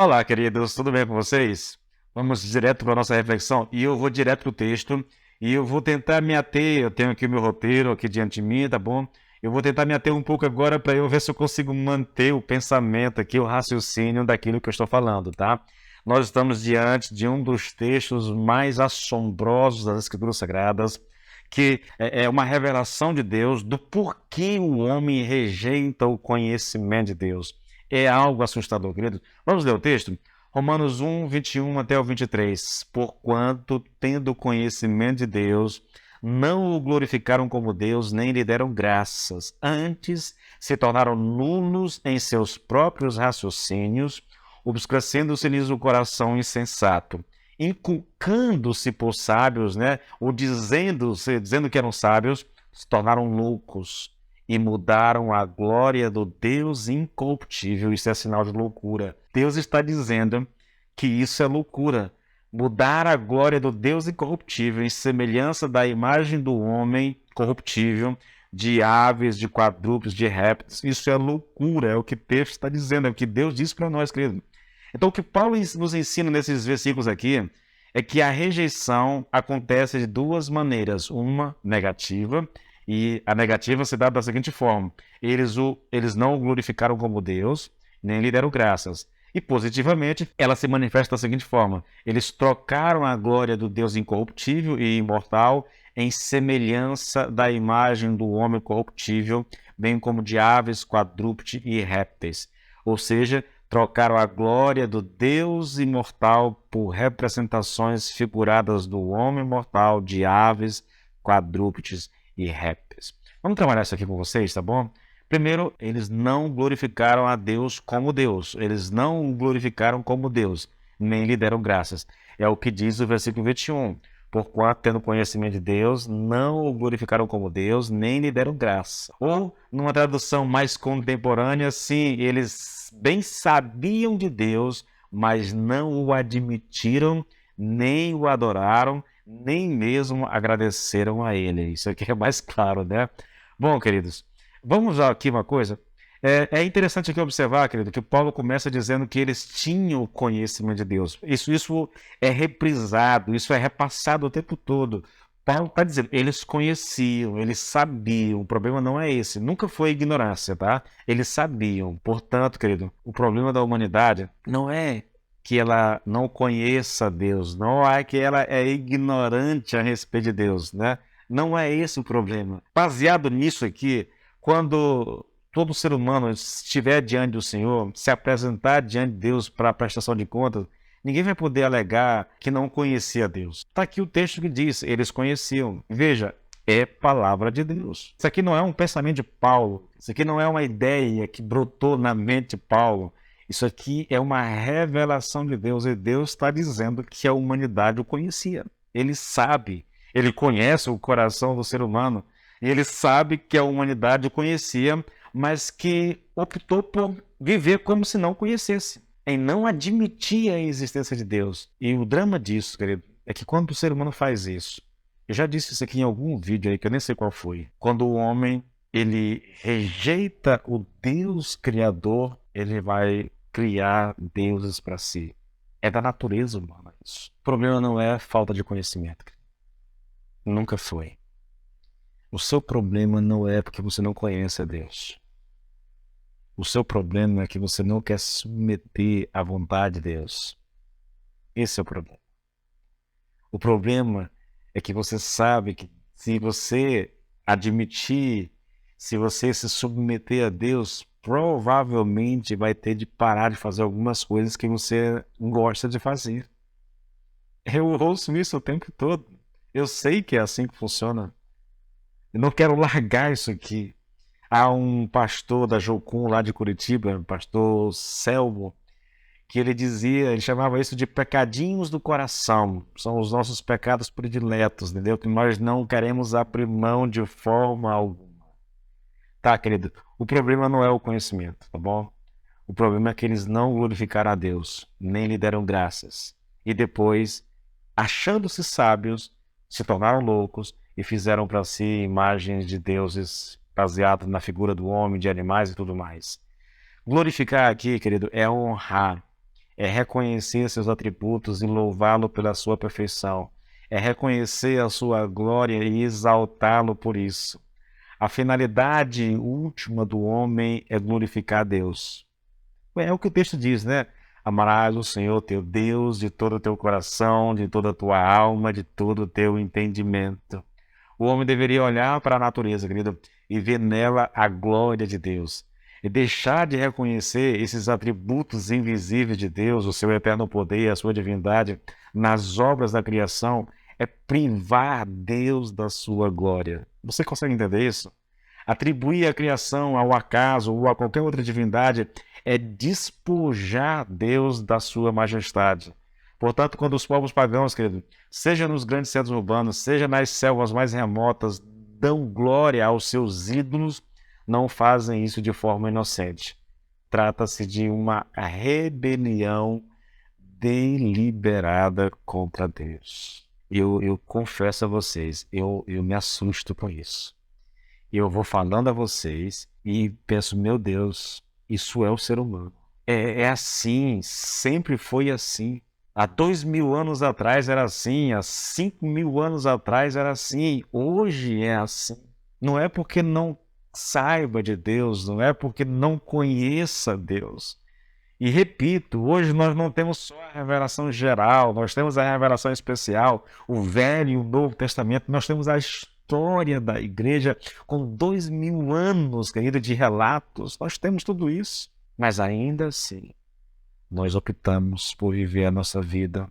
Olá, queridos, tudo bem com vocês? Vamos direto para a nossa reflexão e eu vou direto para o texto e eu vou tentar me ater. Eu tenho aqui o meu roteiro aqui diante de mim, tá bom? Eu vou tentar me ater um pouco agora para eu ver se eu consigo manter o pensamento aqui, o raciocínio daquilo que eu estou falando, tá? Nós estamos diante de um dos textos mais assombrosos das Escrituras Sagradas, que é uma revelação de Deus do porquê o homem rejeita o conhecimento de Deus. É algo assustador, querido. Vamos ler o texto? Romanos 1, 21 até o 23. Porquanto, tendo conhecimento de Deus, não o glorificaram como Deus, nem lhe deram graças. Antes, se tornaram nulos em seus próprios raciocínios, obscurecendo-se-lhes o coração insensato, inculcando-se por sábios, né? Ou dizendo que eram sábios, se tornaram loucos e mudaram a glória do Deus incorruptível. Isso é sinal de loucura. Deus está dizendo que isso é loucura. Mudar a glória do Deus incorruptível em semelhança da imagem do homem corruptível, de aves, de quadrúpedes, de répteis. Isso é loucura, é o que o texto está dizendo, é o que Deus diz para nós, querido. Então, o que Paulo nos ensina nesses versículos aqui é que a rejeição acontece de duas maneiras. Uma negativa, e a negativa se dá da seguinte forma: eles não o glorificaram como Deus, nem lhe deram graças. E positivamente, ela se manifesta da seguinte forma: eles trocaram a glória do Deus incorruptível e imortal em semelhança da imagem do homem corruptível, bem como de aves, quadrúpedes e répteis. Ou seja, trocaram a glória do Deus imortal por representações figuradas do homem mortal, de aves, quadrúpedes e répteis. Vamos trabalhar isso aqui com vocês, tá bom? Primeiro, eles não glorificaram a Deus como Deus. Eles não o glorificaram como Deus, nem lhe deram graças. É o que diz o versículo 21. Porquanto, tendo conhecimento de Deus, não o glorificaram como Deus, nem lhe deram graça. Ou, numa tradução mais contemporânea, sim, eles bem sabiam de Deus, mas não o admitiram, nem o adoraram, nem mesmo agradeceram a ele. Isso aqui é mais claro, né? Bom, queridos, vamos aqui uma coisa. É interessante aqui observar, querido, que Paulo começa dizendo que eles tinham o conhecimento de Deus. Isso é reprisado, isso é repassado o tempo todo. Paulo está dizendo, eles conheciam, eles sabiam. O problema não é esse, nunca foi ignorância, tá? Eles sabiam. Portanto, querido, o problema da humanidade não é que ela não conheça Deus, não é que ela é ignorante a respeito de Deus, né? Não é esse o problema. Baseado nisso aqui, quando todo ser humano estiver diante do Senhor, se apresentar diante de Deus para a prestação de contas, ninguém vai poder alegar que não conhecia Deus. Está aqui o texto que diz, eles conheciam. Veja, é palavra de Deus. Isso aqui não é um pensamento de Paulo, isso aqui não é uma ideia que brotou na mente de Paulo. Isso aqui é uma revelação de Deus e Deus está dizendo que a humanidade o conhecia. Ele sabe, ele conhece o coração do ser humano e ele sabe que a humanidade o conhecia, mas que optou por viver como se não conhecesse, em não admitir a existência de Deus. E o drama disso, querido, é que quando o ser humano faz isso, eu já disse isso aqui em algum vídeo aí que eu nem sei qual foi, quando o homem ele rejeita o Deus criador, ele vai criar deuses para si. É da natureza humana isso. O problema não é falta de conhecimento. Nunca foi. O seu problema não é porque você não conhece a Deus. O seu problema é que você não quer se submeter à vontade de Deus. Esse é o problema. O problema é que você sabe que se você admitir, se você se submeter a Deus, provavelmente vai ter de parar de fazer algumas coisas que você gosta de fazer. Eu ouço isso o tempo todo. Eu sei que é assim que funciona. Eu não quero largar isso aqui. Há um pastor da Jocum lá de Curitiba, pastor Selmo, que ele dizia, ele chamava isso de pecadinhos do coração. São os nossos pecados prediletos, entendeu? Que nós não queremos abrir mão de forma alguma. Tá, querido? O problema não é o conhecimento, tá bom? O problema é que eles não glorificaram a Deus, nem lhe deram graças. E depois, achando-se sábios, se tornaram loucos e fizeram para si imagens de deuses baseadas na figura do homem, de animais e tudo mais. Glorificar aqui, querido, é honrar, é reconhecer seus atributos e louvá-lo pela sua perfeição, é reconhecer a sua glória e exaltá-lo por isso. A finalidade última do homem é glorificar a Deus. É o que o texto diz, né? Amarás o Senhor teu Deus de todo o teu coração, de toda a tua alma, de todo o teu entendimento. O homem deveria olhar para a natureza, querido, e ver nela a glória de Deus. E deixar de reconhecer esses atributos invisíveis de Deus, o seu eterno poder, a sua divindade, nas obras da criação, é privar Deus da sua glória. Você consegue entender isso? Atribuir a criação ao acaso ou a qualquer outra divindade é despojar Deus da sua majestade. Portanto, quando os povos pagãos, querido, seja nos grandes centros urbanos, seja nas selvas mais remotas, dão glória aos seus ídolos, não fazem isso de forma inocente. Trata-se de uma rebelião deliberada contra Deus. Eu confesso a vocês, eu me assusto com isso. Eu vou falando a vocês e penso, meu Deus, isso é o ser humano. É assim, sempre foi assim. Há 2000 anos atrás era assim, há 5000 anos atrás era assim, hoje é assim. Não é porque não saiba de Deus, não é porque não conheça Deus. E repito, hoje nós não temos só a revelação geral, nós temos a revelação especial, o Velho e o Novo Testamento, nós temos a história da igreja com 2000 anos, querido, de relatos, nós temos tudo isso. Mas ainda assim, nós optamos por viver a nossa vida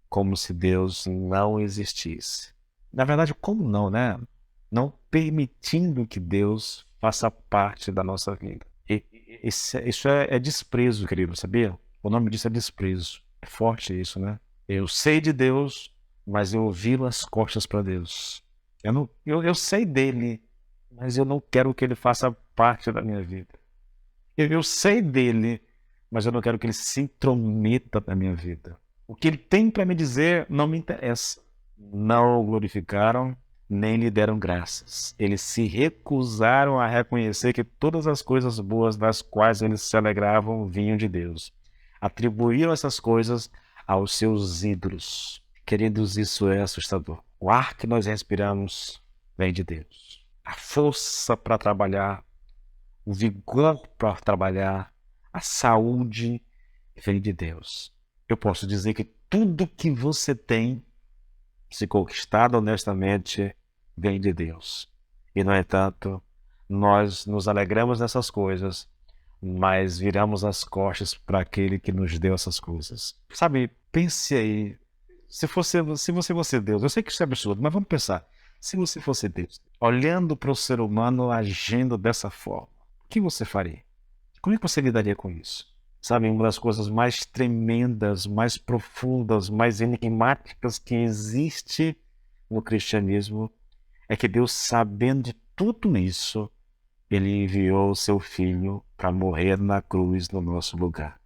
como se Deus não existisse. Na verdade, como não, né? Não permitindo que Deus faça parte da nossa vida. Isso é desprezo, querido, sabia? O nome disso é desprezo. É forte isso, né? Eu sei de Deus, mas eu viro as costas para Deus. Eu sei dele, mas eu não quero que ele faça parte da minha vida. Eu sei dele, mas eu não quero que ele se intrometa na minha vida. O que ele tem para me dizer não me interessa. Não o glorificaram, nem lhe deram graças. Eles se recusaram a reconhecer que todas as coisas boas das quais eles se alegravam vinham de Deus. Atribuíram essas coisas aos seus ídolos. Queridos, isso é assustador. O ar que nós respiramos vem de Deus. A força para trabalhar, o vigor para trabalhar, a saúde vem de Deus. Eu posso dizer que tudo que você tem, se conquistado honestamente, vem de Deus. E, no entanto, nós nos alegramos nessas coisas, mas viramos as costas para aquele que nos deu essas coisas. Sabe, pense aí, se você fosse Deus, eu sei que isso é absurdo, mas vamos pensar, se você fosse Deus, olhando para o ser humano agindo dessa forma, o que você faria? Como é que você lidaria com isso? Sabe, uma das coisas mais tremendas, mais profundas, mais enigmáticas que existe no cristianismo é que Deus, sabendo de tudo isso, ele enviou o seu Filho para morrer na cruz no nosso lugar.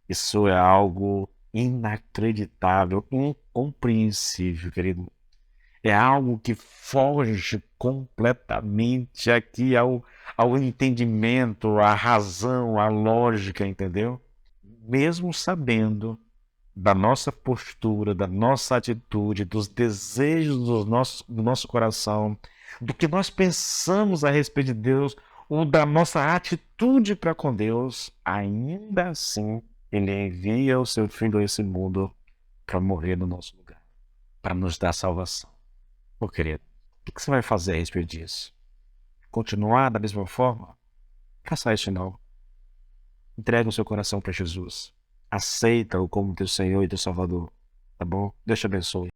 Isso é algo inacreditável, incompreensível, querido. É algo que foge completamente aqui ao entendimento, à razão, à lógica, entendeu? Mesmo sabendo da nossa postura, da nossa atitude, dos desejos do nosso coração, do que nós pensamos a respeito de Deus, ou da nossa atitude para com Deus, ainda assim, Ele envia o seu Filho a esse mundo para morrer no nosso lugar, para nos dar salvação. Ô querido, o que você vai fazer a respeito disso? Continuar da mesma forma? Faça isso não. Entregue o seu coração para Jesus. Aceita-o como teu Senhor e teu Salvador. Tá bom? Deus te abençoe.